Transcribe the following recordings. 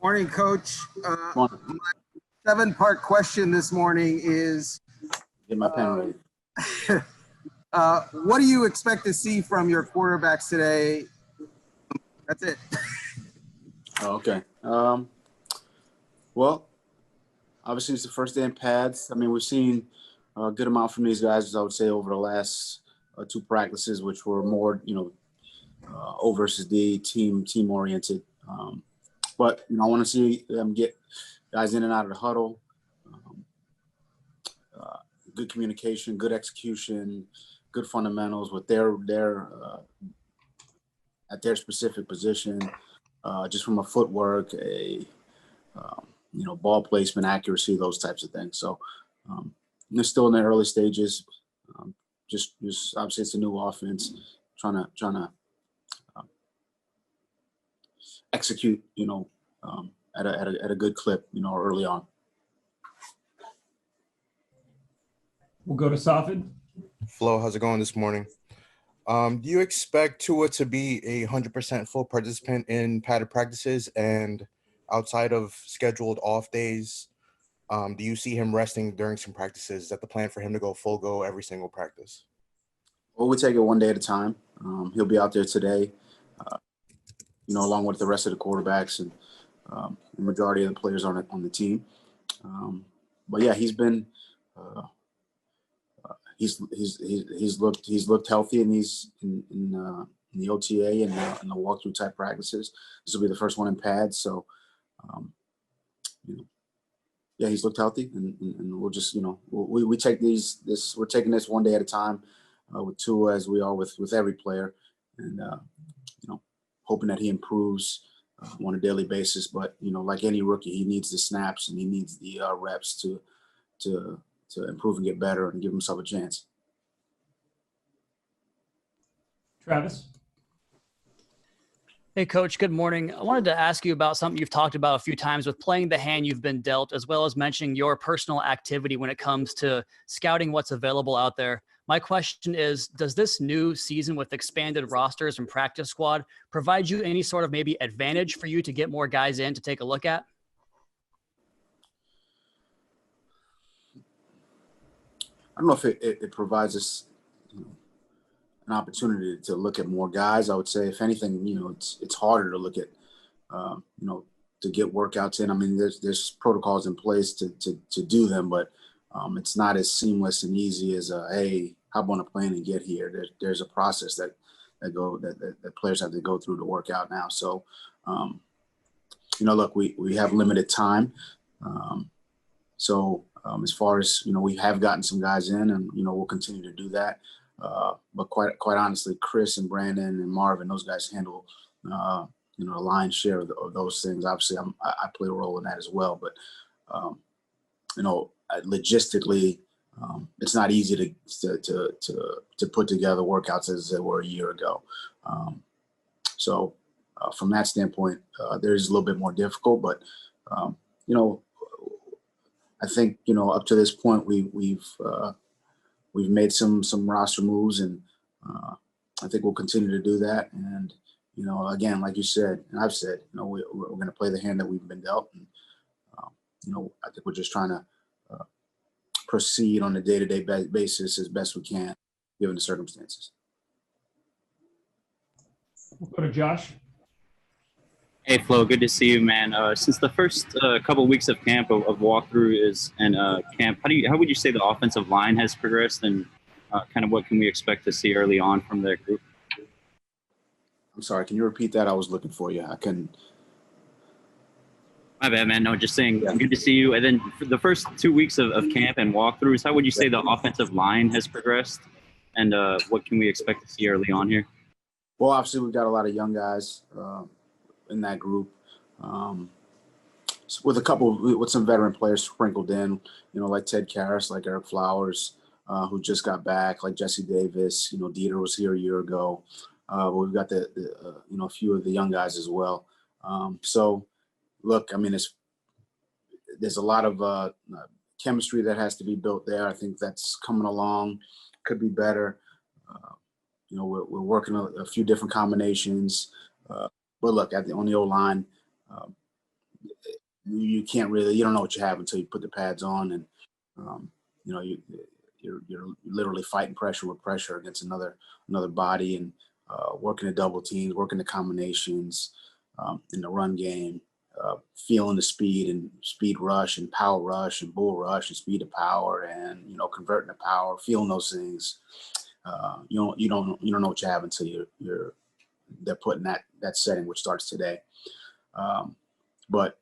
Morning, Coach. Morning. My seven-part question this morning is, Get my pen ready. what do you expect to see from your quarterbacks today? That's it. Oh, okay. Well, obviously it's the first day in pads. I mean, we've seen a good amount from these guys, I would say, over the last two practices, which were more, O versus D, team oriented. But I want to see them get guys in and out of the huddle. Good communication, good execution, good fundamentals with their at their specific position, just from a footwork, ball placement, accuracy, those types of things. So they're still in the early stages. Just obviously it's a new offense, trying to execute, at a good clip, early on. We'll go to Safid. Flo, how's it going this morning? Do you expect Tua to be 100% full participant in padded practices, and outside of scheduled off days, do you see him resting during some practices? Is that the plan for him to go full go every single practice? Well, we take it one day at a time. He'll be out there today, along with the rest of the quarterbacks and the majority of the players on the team. But yeah, he's been he's looked healthy, and he's in the OTA and the walkthrough type practices. This will be the first one in pads, so yeah, he's looked healthy, and we'll just we take we're taking this one day at a time with Tua, as we are with every player, and hoping that he improves on a daily basis. But like any rookie, he needs the snaps and he needs the reps to improve and get better and give himself a chance. Travis. Hey, Coach, good morning. I wanted to ask you about something you've talked about a few times with playing the hand you've been dealt, as well as mentioning your personal activity when it comes to scouting what's available out there. My question is, does this new season with expanded rosters and practice squad provide you any sort of maybe advantage for you to get more guys in to take a look at? I don't know if it provides us an opportunity to look at more guys. I would say, if anything, it's harder to look at, to get workouts in. I mean, there's protocols in place to do them, but it's not as seamless and easy as hey, hop on a plane and get here. There's a process that players have to go through to work out now. So, look, we have limited time. So as far as, we have gotten some guys in, and, we'll continue to do that. But quite honestly, Chris and Brandon and Marvin, those guys handle, a lion's share of those things. Obviously, I play a role in that as well. But, logistically, it's not easy to put together workouts as they were a year ago. So from that standpoint, there's a little bit more difficult. But, I think, up to this point, we've made some roster moves, and I think we'll continue to do that. And, again, like you said, and I've said, we're going to play the hand that we've been dealt. And, I think we're just trying to proceed on a day-to-day basis as best we can, given the circumstances. We'll go to Josh. Hey, Flo, good to see you, man. Since the first couple of weeks of camp of walkthrough and camp, how would you say the offensive line has progressed, and kind of what can we expect to see early on from their group? I'm sorry, can you repeat that? I was looking for you. I couldn't. My bad, man. No, just saying, Yeah. Good to see you. And then for the first 2 weeks of camp and walkthroughs, how would you say the offensive line has progressed, and what can we expect to see early on here? Well, obviously, we've got a lot of young guys in that group, with some veteran players sprinkled in, like Ted Karras, like Eric Flowers, who just got back, like Jesse Davis. Dieter was here a year ago. But we've got a few of the young guys as well. So, look, I mean, there's a lot of chemistry that has to be built there. I think that's coming along. Could be better. We're working a few different combinations. But look, on the O-line, you can't really, you don't know what you have until you put the pads on, and you're literally fighting pressure with pressure against another body, and working the double teams, working the combinations in the run game, feeling the speed and speed rush and power rush and bull rush and speed to power, and converting to power, feeling those things. You don't know what you have until they're putting that setting, which starts today. But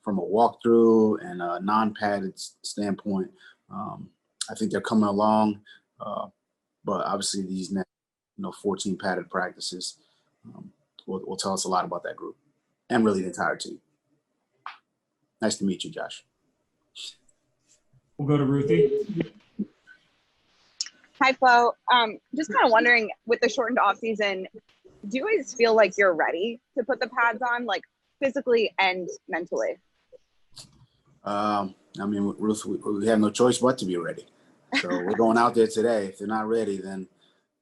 from a walkthrough and a non-padded standpoint, I think they're coming along. But obviously these next 14 padded practices will tell us a lot about that group and really the entire team. Nice to meet you, Josh. We'll go to Ruthie. Hi, Flo. Just kind of wondering, with the shortened off season, do you guys feel like you're ready to put the pads on, like physically and mentally? I mean, Ruth, we have no choice but to be ready. So we're going out there today. If they're not ready, then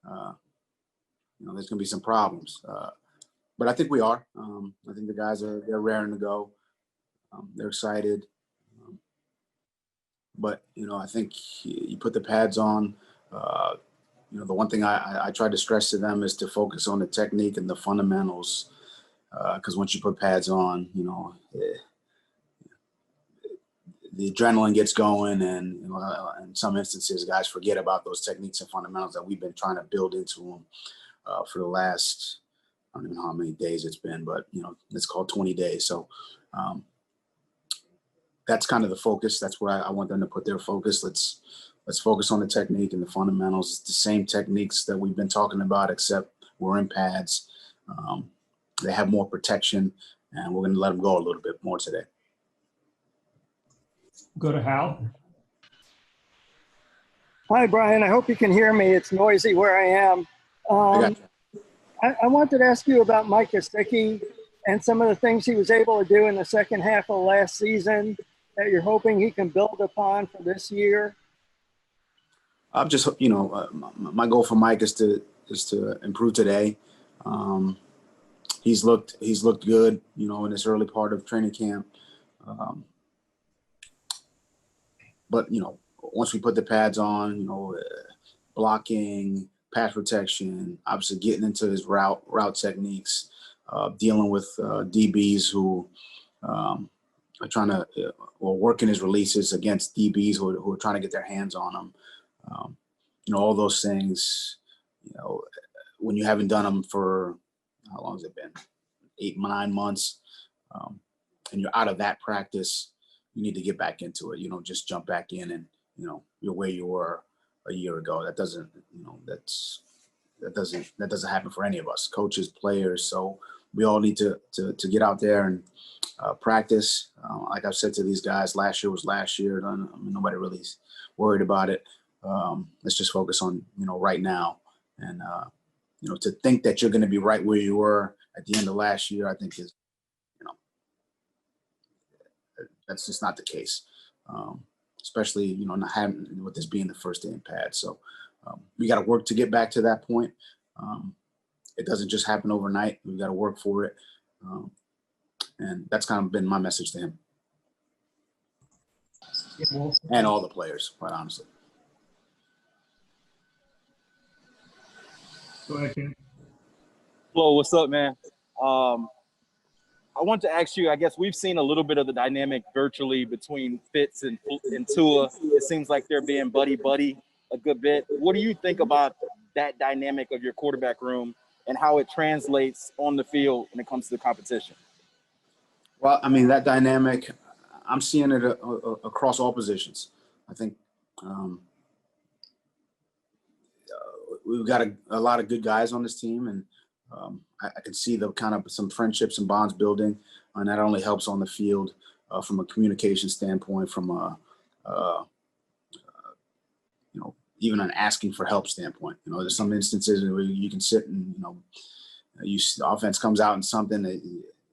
there's going to be some problems. But I think we are. I think the guys they're raring to go. They're excited. But I think you put the pads on. The one thing I try to stress to them is to focus on the technique and the fundamentals. Because once you put pads on, the adrenaline gets going, and in some instances, guys forget about those techniques and fundamentals that we've been trying to build into them for the last, I don't even know how many days it's been, but it's called 20 days. So that's kind of the focus. That's where I want them to put their focus. Let's focus on the technique and the fundamentals. It's the same techniques that we've been talking about, except we're in pads. They have more protection, and we're going to let them go a little bit more today. Go to Hal. Hi, Brian. I hope you can hear me. It's noisy where I am. I got you. I wanted to ask you about Mike Gesicki and some of the things he was able to do in the second half of last season that you're hoping he can build upon for this year. I'm just, my goal for Mike is to improve today. He's looked good, in this early part of training camp. But once we put the pads on, blocking, pass protection, obviously getting into his route techniques, dealing with DBs who are trying to, or working his releases against DBs who are trying to get their hands on him. All those things, when you haven't done them for, how long has it been? 8-9 months. And you're out of that practice, you need to get back into it. You don't just jump back in and, you're where you were a year ago. That doesn't happen for any of us, coaches, players. So we all need to get out there and practice. Like I've said to these guys, last year was last year. I mean, nobody really is worried about it. Let's just focus on, right now. And, to think that you're going to be right where you were at the end of last year, I think is, that's just not the case. Especially, not having, with this being the first day in pads. So we got to work to get back to that point. It doesn't just happen overnight. We've got to work for it. And that's kind of been my message to him. And all the players, quite honestly. Go ahead, Ken. Flo, what's up, man? I want to ask you, I guess we've seen a little bit of the dynamic virtually between Fitz and Tua. It seems like they're being buddy-buddy a good bit. What do you think about that dynamic of your quarterback room and how it translates on the field when it comes to the competition? Well, I mean, that dynamic, I'm seeing it across all positions. I think we've got a lot of good guys on this team, and I can see the kind of some friendships and bonds building, and that only helps on the field from a communication standpoint, from a even an asking for help standpoint. There's some instances where you can sit and the offense comes out in something that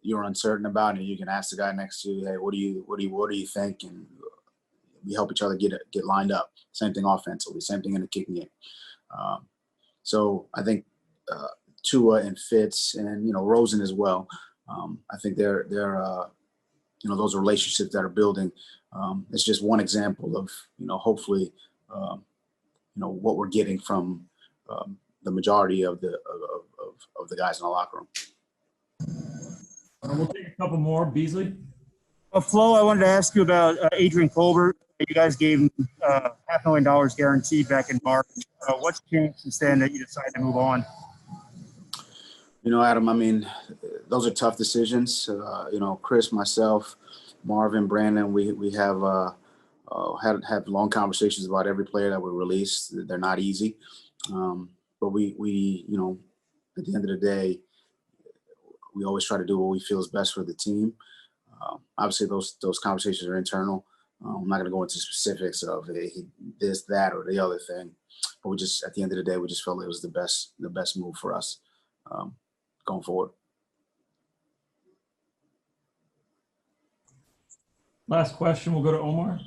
you're uncertain about, and you can ask the guy next to you, hey, what do you think? And we help each other get lined up. Same thing offensively, same thing in the kicking game. So I think Tua and Fitz and Rosen as well. I think they're those relationships that are building. It's just one example of, hopefully, what we're getting from the majority of the guys in the locker room. We'll take a couple more. Beasley. Flo, I wanted to ask you about Adrian Colbert. You guys gave him $500,000 guaranteed back in March. What's changed since then that you decided to move on? Adam, I mean, those are tough decisions. Chris, myself, Marvin, Brandon, we have had long conversations about every player that we release. They're not easy. But we at the end of the day, we always try to do what we feel is best for the team. Obviously, those conversations are internal. I'm not going to go into specifics of this, that, or the other thing. But we just, at the end of the day, we just felt it was the best move for us going forward. Last question. We'll go to Omar.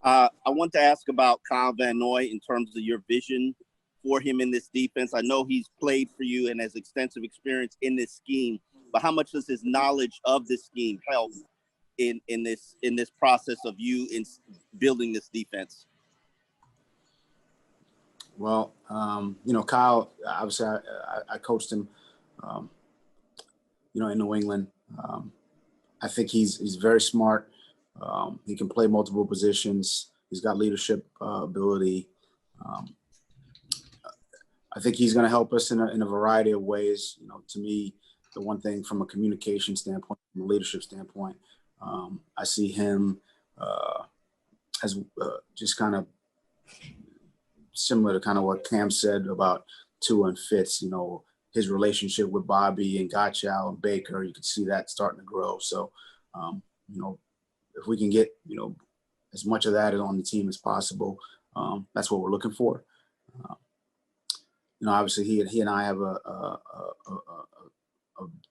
I want to ask about Kyle Van Noy in terms of your vision for him in this defense. I know he's played for you and has extensive experience in this scheme, but how much does his knowledge of this scheme help in this process of you in building this defense? Well, Kyle, obviously I coached him, in New England. I think he's very smart. He can play multiple positions. He's got leadership ability. I think he's going to help us in a variety of ways. To me, the one thing from a communication standpoint, from a leadership standpoint, I see him as just kind of similar to kind of what Cam said about Tua and Fitz. His relationship with Bobby and Gottschall and Baker, you can see that starting to grow. So, if we can get, as much of that on the team as possible, that's what we're looking for. Obviously he and I have a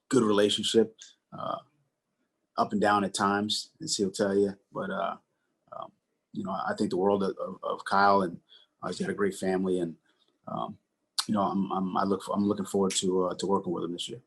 good relationship, up and down at times, as he'll tell you. But, I think the world of Kyle, and he's got a great family, and, I'm looking forward to working with him this year.